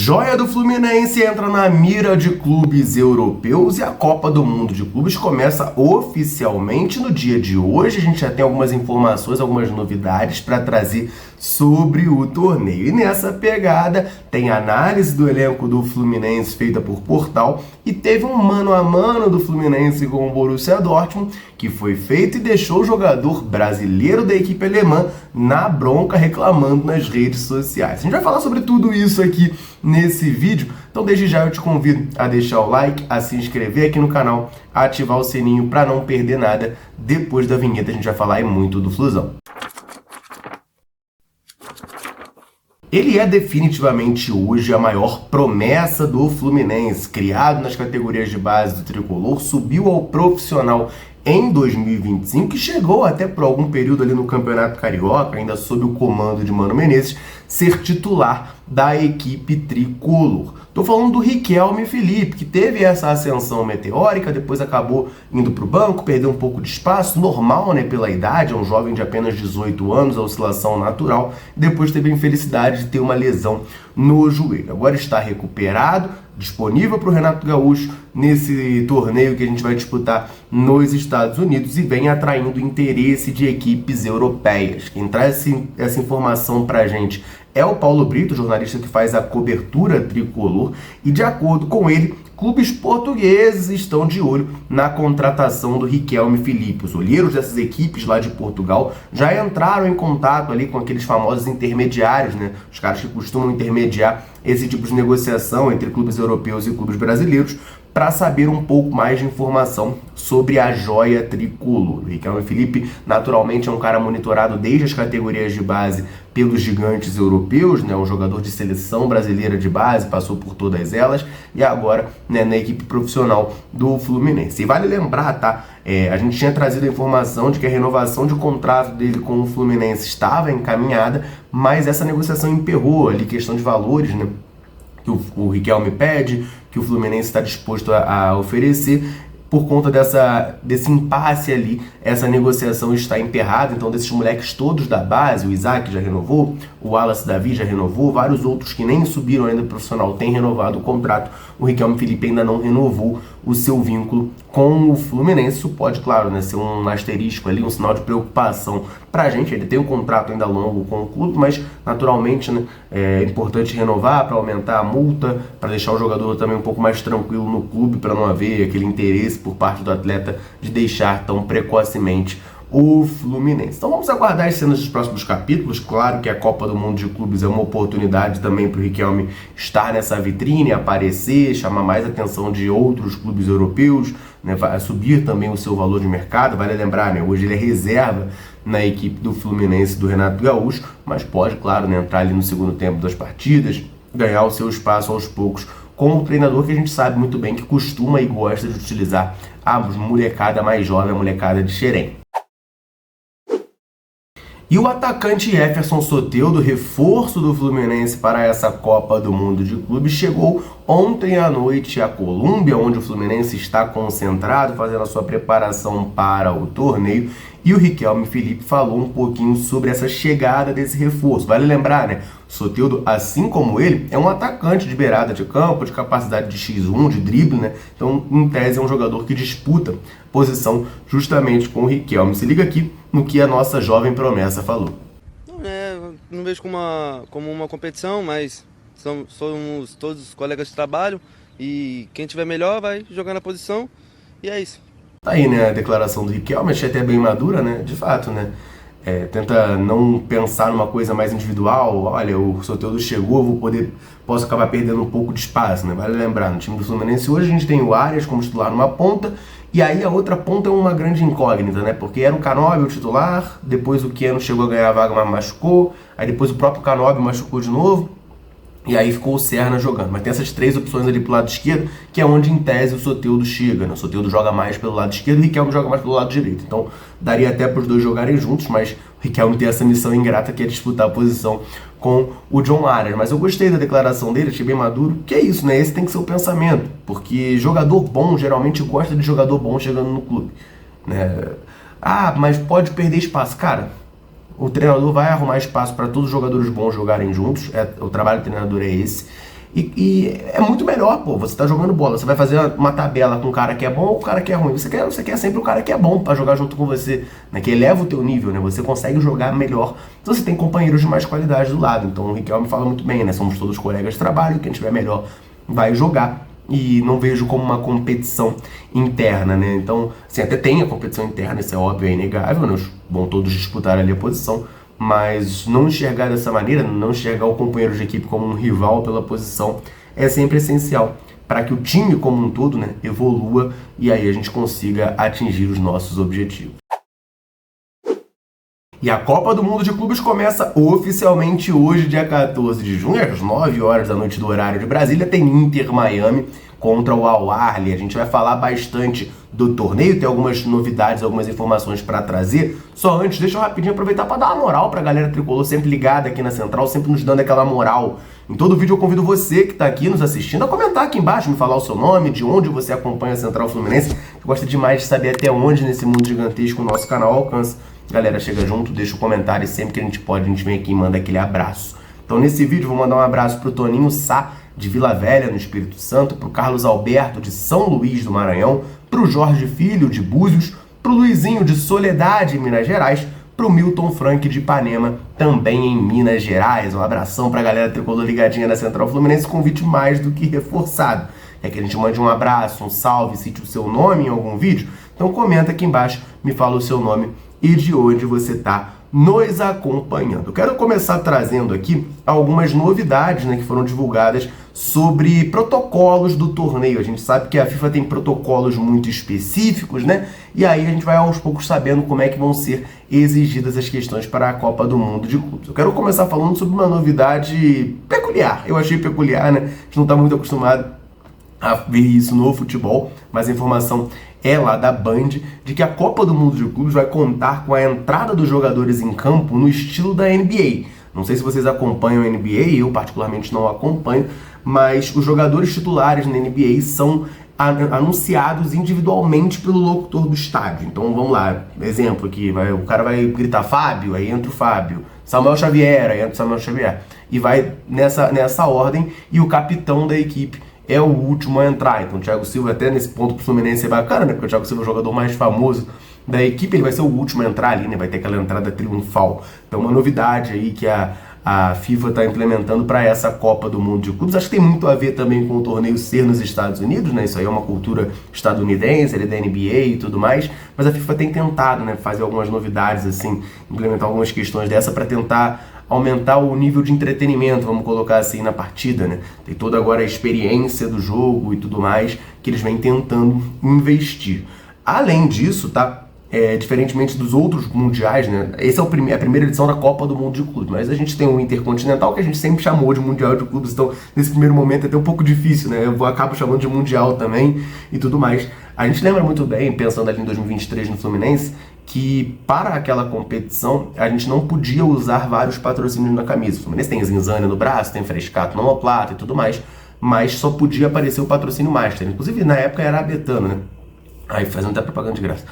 Joia do Fluminense entra na mira de clubes europeus e a Copa do Mundo de Clubes começa oficialmente no dia de hoje. A gente já tem algumas informações, algumas novidades para trazer sobre o torneio. E nessa pegada tem análise do elenco do Fluminense feita por Portal e teve um mano a mano do Fluminense com o Borussia Dortmund que foi feito e deixou o jogador brasileiro da equipe alemã na bronca reclamando nas redes sociais. A gente vai falar sobre tudo isso aqui nesse vídeo, então desde já eu te convido a deixar o like, a se inscrever aqui no canal, a ativar o sininho para não perder nada. Depois da vinheta a gente vai falar muito do Flusão. Ele é definitivamente hoje a maior promessa do Fluminense. Criado nas categorias de base do Tricolor, subiu ao profissional em 2025 e chegou até por algum período ali no Campeonato Carioca, ainda sob o comando de Mano Menezes, ser titular da equipe tricolor. Tô falando do Riquelme Felipe, que teve essa ascensão meteórica, depois acabou indo para o banco, perdeu um pouco de espaço, normal, né, pela idade, é um jovem de apenas 18 anos, a oscilação natural, depois teve a infelicidade de ter uma lesão no joelho. Agora está recuperado, disponível para o Renato Gaúcho nesse torneio que a gente vai disputar nos Estados Unidos e vem atraindo interesse de equipes europeias. Quem traz essa informação para a gente é o Paulo Brito, jornalista que faz a cobertura tricolor, e de acordo com ele, clubes portugueses estão de olho na contratação do Riquelme Felipe. Os olheiros dessas equipes lá de Portugal já entraram em contato ali com aqueles famosos intermediários, né? Os caras que costumam intermediar esse tipo de negociação entre clubes europeus e clubes brasileiros, para saber um pouco mais de informação sobre a joia tricolor. O Riquelme Felipe, naturalmente, é um cara monitorado desde as categorias de base pelos gigantes europeus, né? Um jogador de seleção brasileira de base, passou por todas elas, e agora, né, na equipe profissional do Fluminense. E vale lembrar, tá? A gente tinha trazido a informação de que a renovação de contrato dele com o Fluminense estava encaminhada, mas essa negociação emperrou ali, questão de valores, né? Que o Riquelme pede, que o Fluminense está disposto a oferecer. Por conta desse impasse ali, essa negociação está emperrada. Então, desses moleques todos da base, o Isaac já renovou, o Wallace Davi já renovou, vários outros que nem subiram ainda profissional têm renovado o contrato. O Riquelme Felipe ainda não renovou o seu vínculo com o Fluminense. Isso pode, claro, né, ser um asterisco ali, um sinal de preocupação pra gente. Ele tem um contrato ainda longo com o clube, mas naturalmente, né, é importante renovar para aumentar a multa, para deixar o jogador também um pouco mais tranquilo no clube, para não haver aquele interesse por parte do atleta de deixar tão precocemente o Fluminense. Então vamos aguardar as cenas dos próximos capítulos. Claro que a Copa do Mundo de Clubes é uma oportunidade também para o Riquelme estar nessa vitrine, aparecer, chamar mais atenção de outros clubes europeus, né, vai subir também o seu valor de mercado. Vale lembrar, né, hoje ele é reserva na equipe do Fluminense do Renato Gaúcho, mas pode, claro, né, entrar ali no segundo tempo das partidas, ganhar o seu espaço aos poucos com um treinador que a gente sabe muito bem que costuma e gosta de utilizar a molecada mais jovem, a molecada de Xerém. E o atacante Jefferson Soteldo, reforço do Fluminense para essa Copa do Mundo de Clubes, chegou ontem à noite à Colômbia, onde o Fluminense está concentrado, fazendo a sua preparação para o torneio. E o Riquelme Felipe falou um pouquinho sobre essa chegada desse reforço. Vale lembrar, né? O Soteldo, assim como ele, é um atacante de beirada de campo, de capacidade de X1, de drible, né? Então, em tese, é um jogador que disputa posição justamente com o Riquelme. Se liga aqui no que a nossa jovem promessa falou. Não vejo como uma competição, mas somos todos colegas de trabalho e quem tiver melhor vai jogar na posição e é isso. Aí, né, a declaração do Riquelme, achei até bem madura, né, de fato, né, tenta não pensar numa coisa mais individual. Olha, o Soteldo chegou, posso acabar perdendo um pouco de espaço, né, vale lembrar, no time do Fluminense hoje a gente tem o Arias como titular numa ponta, e aí a outra ponta é uma grande incógnita, né, porque era o Canóbio o titular, depois o Keno chegou a ganhar a vaga, mas machucou, aí depois o próprio Canóbio machucou de novo, e aí ficou o Serna jogando. Mas tem essas três opções ali pro lado esquerdo, que é onde, em tese, o Soteldo chega, né? O Soteldo joga mais pelo lado esquerdo e o Riquelme joga mais pelo lado direito. Então, daria até para os dois jogarem juntos, mas o Riquelme tem essa missão ingrata que é disputar a posição com o John Arias. Mas eu gostei da declaração dele, achei bem maduro. Que é isso, né? Esse tem que ser o pensamento. Porque jogador bom, geralmente, gosta de jogador bom chegando no clube, né? Ah, mas pode perder espaço. Cara, o treinador vai arrumar espaço para todos os jogadores bons jogarem juntos, o trabalho do treinador é esse. E é muito melhor, pô, você tá jogando bola, você vai fazer uma tabela com um cara que é bom ou um cara que é ruim. Você quer sempre o cara que é bom pra jogar junto com você, né? Que eleva o teu nível, né? Você consegue jogar melhor. Então você tem companheiros de mais qualidade do lado. Então o Riquelme fala muito bem, né? Somos todos colegas de trabalho, quem tiver melhor vai jogar. E não vejo como uma competição interna, né? Então, assim, até tem a competição interna, isso é óbvio, é inegável, né? Vão todos disputar ali a posição, mas não enxergar dessa maneira, não enxergar o companheiro de equipe como um rival pela posição, é sempre essencial para que o time como um todo, né, evolua e aí a gente consiga atingir os nossos objetivos. E a Copa do Mundo de Clubes começa oficialmente hoje, dia 14 de junho, às 9 horas da noite do horário de Brasília. Tem Inter Miami contra o Al Ahly. A gente vai falar bastante do torneio, tem algumas novidades, algumas informações para trazer. Só antes, deixa eu rapidinho aproveitar para dar uma moral para a galera tricolor, sempre ligada aqui na Central, sempre nos dando aquela moral. Em todo vídeo eu convido você que está aqui nos assistindo a comentar aqui embaixo, me falar o seu nome, de onde você acompanha a Central Fluminense. Eu gosto demais de saber até onde nesse mundo gigantesco o nosso canal alcança. Galera, chega junto, deixa o comentário e sempre que a gente pode, a gente vem aqui e manda aquele abraço. Então nesse vídeo vou mandar um abraço pro Toninho Sá, de Vila Velha, no Espírito Santo, pro Carlos Alberto, de São Luís do Maranhão, pro Jorge Filho, de Búzios, pro Luizinho, de Soledade, em Minas Gerais, pro Milton Frank, de Ipanema, também em Minas Gerais. Um abração pra galera tricolor ligadinha na Central Fluminense, convite mais do que reforçado. Quer que a gente mande um abraço, um salve, cite o seu nome em algum vídeo? Então comenta aqui embaixo, me fala o seu nome e de onde você está nos acompanhando. Eu quero começar trazendo aqui algumas novidades, né, que foram divulgadas sobre protocolos do torneio. A gente sabe que a FIFA tem protocolos muito específicos, né? E aí a gente vai aos poucos sabendo como é que vão ser exigidas as questões para a Copa do Mundo de Clubes. Eu quero começar falando sobre uma novidade peculiar. Eu achei peculiar, né? A gente não está muito acostumado a ver isso no futebol, mas a informação é lá da Band, de que a Copa do Mundo de Clubes vai contar com a entrada dos jogadores em campo no estilo da NBA. Não sei se vocês acompanham a NBA, eu particularmente não acompanho, mas os jogadores titulares na NBA são anunciados individualmente pelo locutor do estádio. Então vamos lá, exemplo aqui, o cara vai gritar Fábio, aí entra o Fábio, Samuel Xavier, aí entra o Samuel Xavier, e vai nessa ordem, e o capitão da equipe é o último a entrar. Então o Thiago Silva, até nesse ponto pro Fluminense é bacana, né? Porque o Thiago Silva é o jogador mais famoso da equipe, ele vai ser o último a entrar ali, né? Vai ter aquela entrada triunfal. Então uma novidade aí que a FIFA está implementando para essa Copa do Mundo de Clubes. Acho que tem muito a ver também com o torneio ser nos Estados Unidos, né? Isso aí é uma cultura estadunidense, ele é da NBA e tudo mais, mas a FIFA tem tentado, né, fazer algumas novidades, assim, implementar algumas questões dessa para tentar aumentar o nível de entretenimento, vamos colocar assim, na partida, né? Tem toda agora a experiência do jogo e tudo mais que eles vêm tentando investir. Além disso, tá? Diferentemente dos outros mundiais, né? Essa é a primeira edição da Copa do Mundo de Clubes, mas a gente tem o Intercontinental, que a gente sempre chamou de Mundial de Clubes, então nesse primeiro momento é até um pouco difícil, né? Eu acabo chamando de Mundial também e tudo mais. A gente lembra muito bem, pensando ali em 2023 no Fluminense, que para aquela competição a gente não podia usar vários patrocínios na camisa. O Fluminense tem Zinzane no braço, tem Frescato no omoplata e tudo mais, mas só podia aparecer o patrocínio Master. Inclusive na época era a Betano, né? Aí fazendo até propaganda de graça.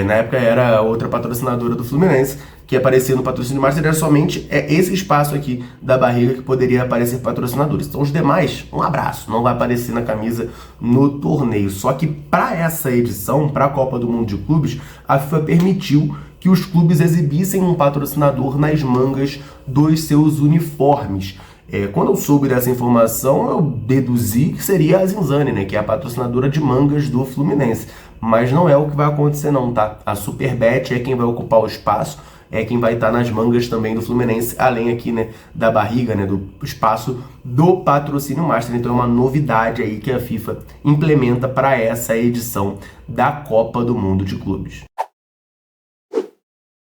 Na época era outra patrocinadora do Fluminense que aparecia no patrocínio Master, era somente esse espaço aqui da barriga que poderia aparecer patrocinadores. Então os demais, um abraço, não vai aparecer na camisa no torneio. Só que para essa edição, para a Copa do Mundo de Clubes, a FIFA permitiu que os clubes exibissem um patrocinador nas mangas dos seus uniformes. Quando eu soube dessa informação, eu deduzi que seria a Zinzane, né, que é a patrocinadora de mangas do Fluminense. Mas não é o que vai acontecer não, tá? A Superbet é quem vai ocupar o espaço, é quem vai estar nas mangas também do Fluminense, além aqui, né, da barriga, né, do espaço do patrocínio Master. Então é uma novidade aí que a FIFA implementa para essa edição da Copa do Mundo de Clubes.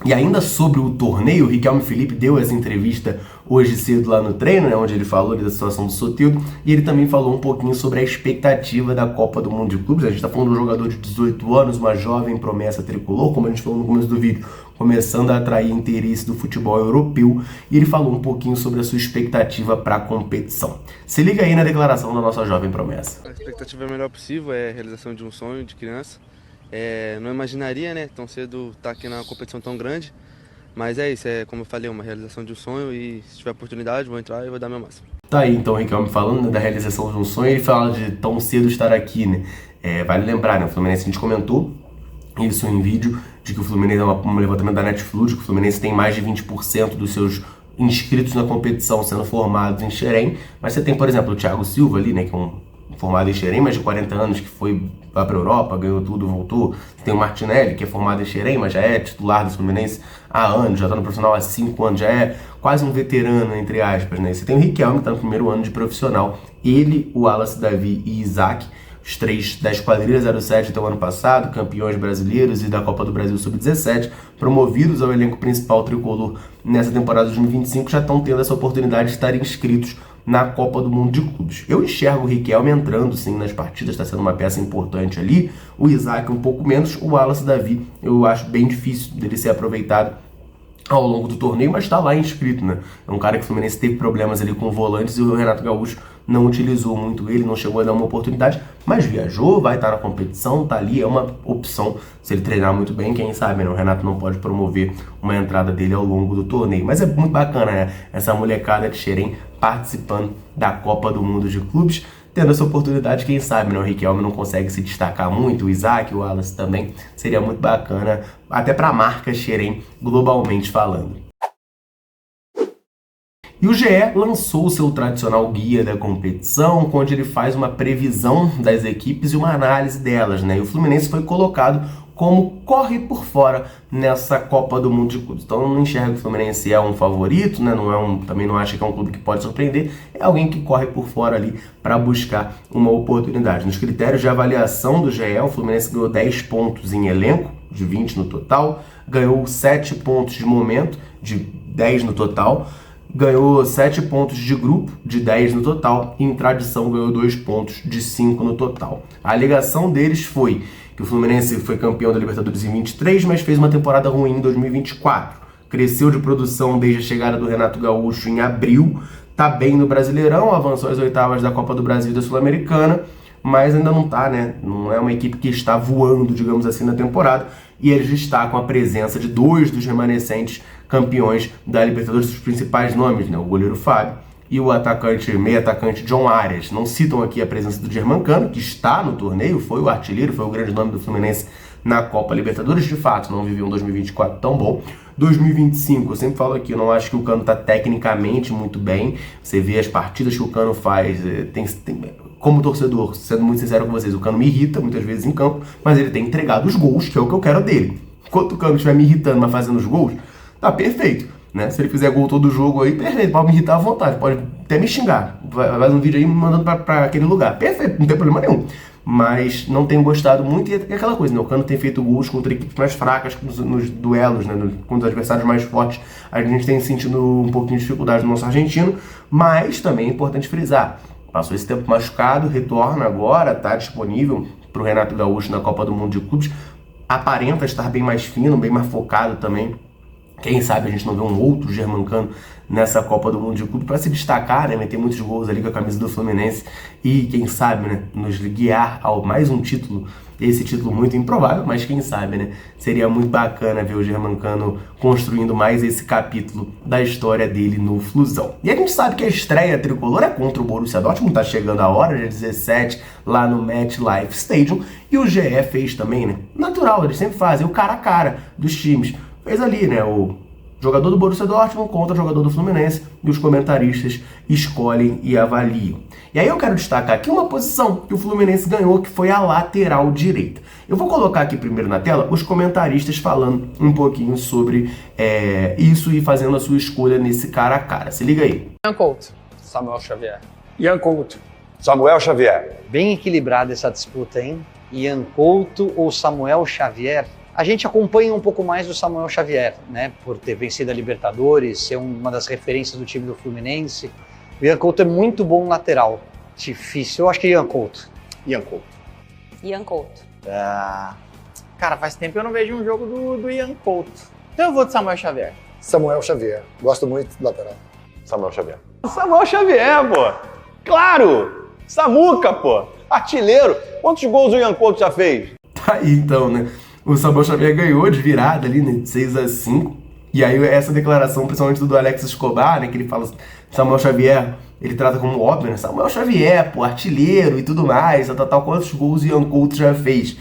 E ainda sobre o torneio, o Riquelme Felipe deu essa entrevista hoje cedo lá no treino, né, onde ele falou da situação do Soteldo, e ele também falou um pouquinho sobre a expectativa da Copa do Mundo de Clubes. A gente está falando de um jogador de 18 anos, uma jovem promessa tricolor, como a gente falou no começo do vídeo, começando a atrair interesse do futebol europeu, e ele falou um pouquinho sobre a sua expectativa para a competição. Se liga aí na declaração da nossa jovem promessa. A expectativa é a melhor possível, é a realização de um sonho de criança. Não imaginaria, né, tão cedo estar aqui na competição tão grande, mas é isso, como eu falei, uma realização de um sonho e se tiver oportunidade vou entrar e vou dar meu máximo. Tá aí, então, o Riquelme falando, né, da realização de um sonho, ele fala de tão cedo estar aqui, né? Vale lembrar, né? O Fluminense, a gente comentou isso em vídeo, de que o Fluminense, um levantamento da Netflix, que o Fluminense tem mais de 20% dos seus inscritos na competição sendo formados em Xerém, mas você tem, por exemplo, o Thiago Silva ali, né, que é um formado em Xerém, mas de 40 anos, que foi lá pra Europa, ganhou tudo, voltou. Você tem o Martinelli, que é formado em Xerém, mas já é titular do Fluminense há anos, já tá no profissional há 5 anos, já é quase um veterano, entre aspas, né? Você tem o Riquelme, que tá no primeiro ano de profissional, ele, o Wallace Davi e Isaac, os 3 da Esquadrilha 07 até o ano passado, campeões brasileiros e da Copa do Brasil Sub-17, promovidos ao elenco principal tricolor nessa temporada de 2025, já estão tendo essa oportunidade de estarem inscritos na Copa do Mundo de Clubes. Eu enxergo o Riquelme entrando sim nas partidas, está sendo uma peça importante ali, o Isaac um pouco menos, o Wallace Davi eu acho bem difícil dele ser aproveitado ao longo do torneio, mas está lá inscrito, né? É um cara que o Fluminense teve problemas ali com volantes e o Renato Gaúcho não utilizou muito ele, não chegou a dar uma oportunidade, mas viajou, vai estar na competição, tá ali, é uma opção. Se ele treinar muito bem, quem sabe, né? O Renato não pode promover uma entrada dele ao longo do torneio. Mas é muito bacana, né? Essa molecada de Xerém participando da Copa do Mundo de Clubes, tendo essa oportunidade, quem sabe, né? O Riquelme não consegue se destacar muito, o Isaac, o Wallace também, seria muito bacana, até para a marca Xerém, globalmente falando. E o GE lançou o seu tradicional guia da competição, onde ele faz uma previsão das equipes e uma análise delas, né? E o Fluminense foi colocado como corre por fora nessa Copa do Mundo de Clubes. Então eu não enxergo que o Fluminense é um favorito, né? Também não acho que é um clube que pode surpreender, é alguém que corre por fora ali para buscar uma oportunidade. Nos critérios de avaliação do GE, o Fluminense ganhou 10 pontos em elenco, de 20 no total, ganhou 7 pontos de momento, de 10 no total, ganhou 7 pontos de grupo, de 10 no total, e em tradição ganhou 2 pontos, de 5 no total. A alegação deles foi que o Fluminense foi campeão da Libertadores em 23, mas fez uma temporada ruim em 2024. Cresceu de produção desde a chegada do Renato Gaúcho em abril, tá bem no Brasileirão, avançou às oitavas da Copa do Brasil e da Sul-Americana, mas ainda não tá, né? Não é uma equipe que está voando, digamos assim, na temporada, e eles destacam a presença de 2 dos remanescentes campeões da Libertadores, os principais nomes, né? O goleiro Fábio e o meio atacante John Arias. Não citam aqui a presença do Germancano, que está no torneio, foi o artilheiro, foi o grande nome do Fluminense na Copa Libertadores, de fato, não viveu um 2024 tão bom. 2025, eu sempre falo aqui, eu não acho que o Cano está tecnicamente muito bem, você vê as partidas que o Cano faz, como torcedor, sendo muito sincero com vocês, o Cano me irrita muitas vezes em campo, mas ele tem entregado os gols, que é o que eu quero dele. Enquanto o Cano estiver me irritando, mas fazendo os gols, tá perfeito, né? Se ele fizer gol todo jogo aí, perfeito, pode me irritar à vontade, pode até me xingar, faz um vídeo aí me mandando pra aquele lugar, perfeito, não tem problema nenhum. Mas não tenho gostado muito, e é aquela coisa, né? O Cano tem feito gols contra equipes mais fracas nos duelos, né? Contra os adversários mais fortes, a gente tem sentido um pouquinho de dificuldade no nosso argentino, mas também é importante frisar, passou esse tempo machucado, retorna agora, está disponível para o Renato Gaúcho na Copa do Mundo de Clubes, aparenta estar bem mais fino, bem mais focado também. Quem sabe a gente não vê um outro Germancano nessa Copa do Mundo de Clube para se destacar, né? Meter muitos gols ali com a camisa do Fluminense e, quem sabe, né? Nos guiar ao mais um título, esse título muito improvável, mas quem sabe, né? Seria muito bacana ver o Germancano construindo mais esse capítulo da história dele no Flusão. E a gente sabe que a estreia tricolor é contra o Borussia Dortmund, tá chegando a hora, dia 17, lá no MetLife Stadium, e o GE fez também, né? Natural, eles sempre fazem o cara a cara dos times. Fez ali, né, o jogador do Borussia Dortmund contra o jogador do Fluminense, e os comentaristas escolhem e avaliam. E aí eu quero destacar aqui uma posição que o Fluminense ganhou, que foi a lateral direita. Eu vou colocar aqui primeiro na tela os comentaristas falando um pouquinho sobre isso e fazendo a sua escolha nesse cara a cara. Se liga aí. Ian Couto. Samuel Xavier. Ian Couto. Samuel Xavier. Bem equilibrada essa disputa, hein? Ian Couto ou Samuel Xavier? A gente acompanha um pouco mais do Samuel Xavier, né? Por ter vencido a Libertadores, ser uma das referências do time do Fluminense. O Ian Couto é muito bom lateral. Difícil. Eu acho que Ian Couto. Ian Couto. Ian Couto. Cara, faz tempo que eu não vejo um jogo do Ian Couto. Então eu vou de Samuel Xavier. Samuel Xavier. Gosto muito do lateral. Samuel Xavier. Samuel Xavier, pô. Claro! Samuca, pô. Artilheiro. Quantos gols o Ian Couto já fez? Tá aí então, né? O Samuel Xavier ganhou de virada ali, né? De 6-5. E aí essa declaração, principalmente do Alex Escobar, né? Que ele fala, Samuel Xavier, ele trata como óbvio, né? Samuel Xavier, pô, artilheiro e tudo mais, tal, quantos gols o Ian Couto já fez.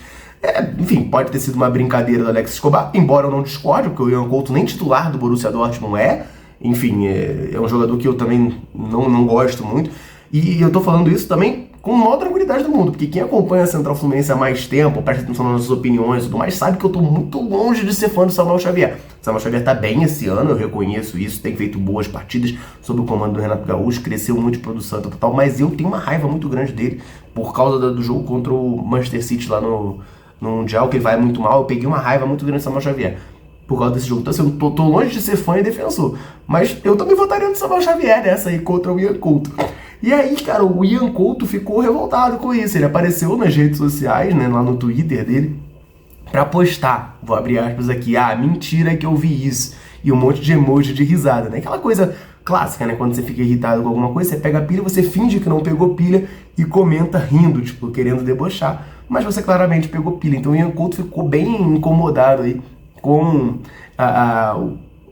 Enfim, pode ter sido uma brincadeira do Alex Escobar, embora eu não discorde, porque o Ian Couto nem titular do Borussia Dortmund enfim, é um jogador que eu também não gosto muito, e eu tô falando isso também com a maior tranquilidade do mundo, porque quem acompanha a Central Fluminense há mais tempo, presta atenção nas nossas opiniões e tudo mais, sabe que eu tô muito longe de ser fã do Samuel Xavier. O Samuel Xavier tá bem esse ano, eu reconheço isso, tem feito boas partidas sob o comando do Renato Gaúcho, cresceu muito de produção e tal, mas eu tenho uma raiva muito grande dele por causa do jogo contra o Manchester City lá no Mundial, que ele vai muito mal. Eu peguei uma raiva muito grande do Samuel Xavier por causa desse jogo. Então assim, eu tô longe de ser fã e defensor, mas eu também votaria no Samuel Xavier nessa aí contra o Ian Couto. E aí, cara, o Ian Couto ficou revoltado com isso. Ele apareceu nas redes sociais, né, lá no Twitter dele, pra postar, vou abrir aspas aqui, mentira que eu vi isso, e um monte de emoji de risada, né? Aquela coisa clássica, né? Quando você fica irritado com alguma coisa, você pega a pilha, você finge que não pegou pilha e comenta rindo, tipo, querendo debochar, mas você claramente pegou pilha. Então o Ian Couto ficou bem incomodado aí com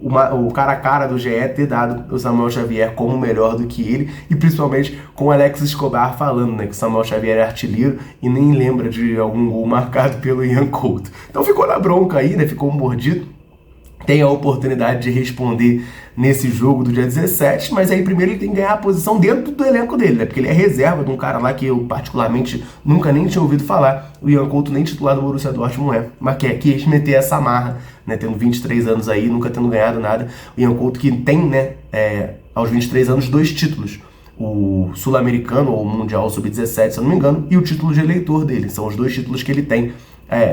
o cara a cara do GE ter dado o Samuel Xavier como melhor do que ele, e principalmente com o Alex Escobar falando, né, que o Samuel Xavier é artilheiro e nem lembra de algum gol marcado pelo Ian Couto. Então ficou na bronca aí, né, ficou mordido. Tem a oportunidade de responder nesse jogo do dia 17, mas aí primeiro ele tem que ganhar a posição dentro do elenco dele, né? Porque ele é reserva de um cara lá que eu particularmente nunca nem tinha ouvido falar, o Ian Couto nem titular do Borussia Dortmund mas quis meter essa marra, né? Tendo 23 anos aí, nunca tendo ganhado nada. O Ian Couto que tem, né, aos 23 anos, 2 títulos. O Sul-Americano, ou o Mundial Sub-17, se eu não me engano, e o título de eleitor dele. São os 2 títulos que ele tem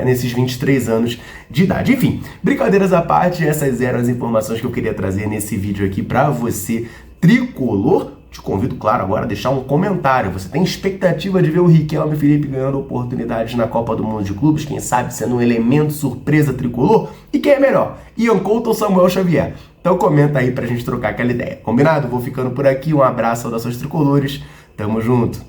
nesses 23 anos de idade. Enfim, brincadeiras à parte, essas eram as informações que eu queria trazer nesse vídeo aqui para você, tricolor. Te convido, claro, agora a deixar um comentário. Você tem expectativa de ver o Riquelme Felipe ganhando oportunidades na Copa do Mundo de Clubes? Quem sabe sendo um elemento surpresa tricolor? E quem é melhor? Ian Couto ou Samuel Xavier? Então comenta aí pra gente trocar aquela ideia. Combinado? Vou ficando por aqui. Um abraço, saudações tricolores. Tamo junto.